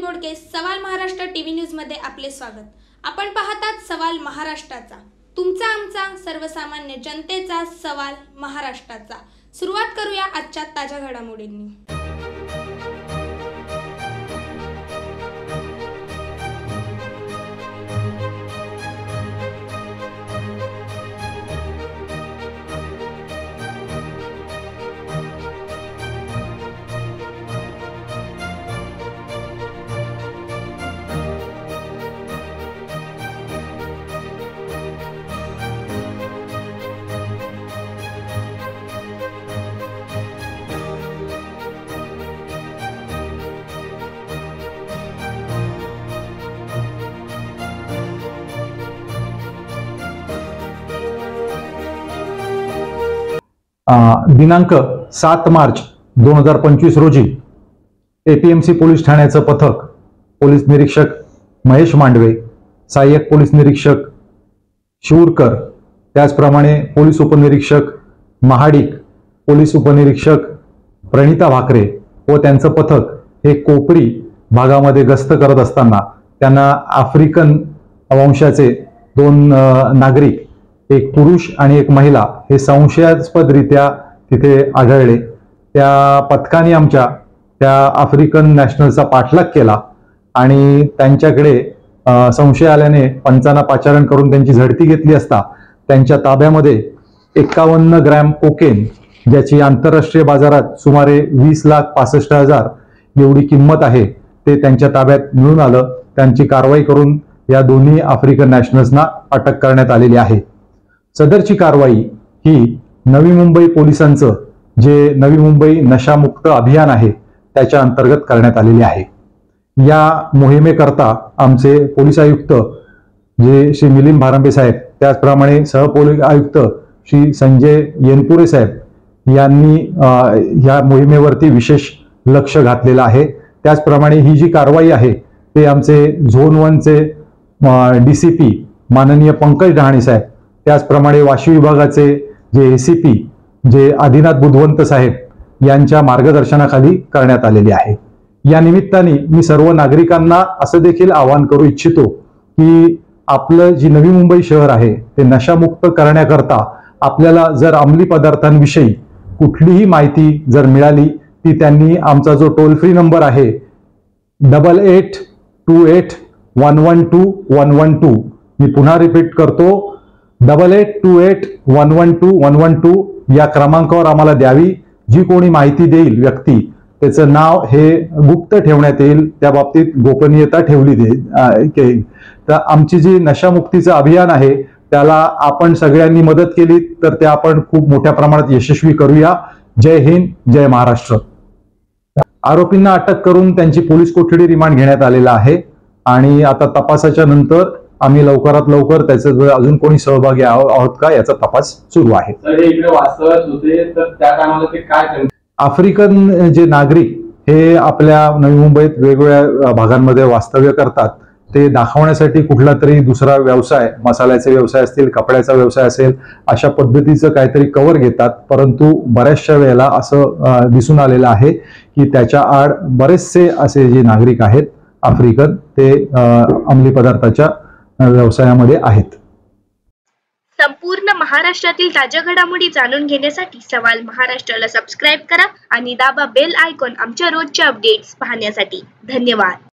मोडके सवाल Maharashtra TV news मध्ये आपले स्वागत। आपण पाहतात सवाल महाराष्ट्राचा, तुमचा आमचा सर्वसामान्य जनतेचा सवाल महाराष्ट्राचा। सुरुवात करूया आजच्या ताज्या घडामोडींनी। दिनांक 7 मार्च 2025 रोजी एपीएमसी पोलीस ठाण्याचं पथक पोलीस निरीक्षक महेश मांडवे, सहाय्यक पोलीस निरीक्षक शिवरकर, त्याचप्रमाणे पोलीस उपनिरीक्षक महाडिक, पोलीस उपनिरीक्षक प्रणिता भाकरे व त्यांचं पथक हे कोपरी भागामध्ये गस्त करत असताना त्यांना आफ्रिकन वंशाचे 2 नागरिक, एक पुरुष आणि एक महिला, हे संशयास्पदरित्या तिथे आढळले। त्या पथकाने आमच्या त्या आफ्रिकन नॅशनलचा पाठलाग केला आणि त्यांच्याकडे संशय आल्याने पंचांना पाचारण करून त्यांची झडती घेतली असता त्यांच्या ताब्यामध्ये 51 ग्रॅम कोकेन, ज्याची आंतरराष्ट्रीय बाजारात सुमारे 20,65,000 एवढी किंमत आहे, ते त्यांच्या ताब्यात मिळून आलं। त्यांची कारवाई करून या दोन्ही आफ्रिकन नॅशनल्सना अटक करण्यात आलेली आहे। सदरची कारवाई ही नवी मुंबई पोलिसांचं जे नवी मुंबई नशामुक्त अभियान आहे त्याच्या अंतर्गत करण्यात आलेली आहे। या मोहिमेकरता आमचे पोलीस आयुक्त जे श्री मिलिंद भारंबे साहेब, त्याचप्रमाणे सहपोलीस आयुक्त श्री संजय येनपुरे साहेब यांनी या मोहिमेवरती विशेष लक्ष घातलेलं आहे। त्याचप्रमाणे ही जी कारवाई आहे ते आमचे झोन 1 चे DCP माननीय पंकज डहाणे साहेब, त्याचप्रमाणे वाशी विभागाचे जे ACP जे आदिनाथ बुधवंत साहेब यांच्या मार्गदर्शनाखाली करण्यात आलेली आहे। या निमित्ताने मी सर्व नागरिकांना असं देखील आवाहन करू इच्छितो की आपलं जी नवी मुंबई शहर आहे ते नशामुक्त करण्याकरता आपल्याला जर अंमली पदार्थांविषयी कुठलीही माहिती जर मिळाली ती त्यांनी आमचा जो टोल फ्री नंबर आहे 8828112112, मी पुन्हा रिपीट करतो 8828112112 या क्रमांकावर आम्हाला द्यावी। जी कोणी माहिती देईल व्यक्ती, त्याचं नाव हे गुप्त ठेवण्यात येईल, त्या बाबतीत गोपनीयता ठेवली जाईल। तर आमची जी नशामुक्तीचं अभियान आहे त्याला आपण सगळ्यांनी मदत केली तर ते आपण खूप मोठ्या प्रमाणात यशस्वी करूया। जय हिंद, जय महाराष्ट्र। आरोपींना अटक करून त्यांची पोलीस कोठडी रिमांड घेण्यात आलेला आहे आणि आता तपासाच्या नंतर आम्ही लवकरात लवकर त्याचे अजून कोणी सहभागी आहोत का याचा तपास सुरू आहे। आफ्रिकन जे नागरिक हे आपल्या नवी मुंबईत वेगवेगळ्या भागांमध्ये वास्तव्य करतात, ते दाखवण्यासाठी कुठला तरी दुसरा व्यवसाय, मसाल्याचे व्यवसाय असतील, कपड्याचा व्यवसाय असेल, अशा पद्धतीचं काहीतरी कव्हर घेतात। परंतु बऱ्याचशा वेळेला असं दिसून आलेलं आहे की त्याच्या आड बरेचसे असे जे नागरिक आहेत आफ्रिकन, ते अंमली पदार्थाच्या व्यवसायामध्ये आहेत। संपूर्ण महाराष्ट्रातील ताज्या घडामोडी जाणून घेण्यासाठी सवाल महाराष्ट्राला सबस्क्राइब करा आणि दाबा बेल आयकॉन आमच्या रोजच्या अपडेट्स पाहण्यासाठी। धन्यवाद।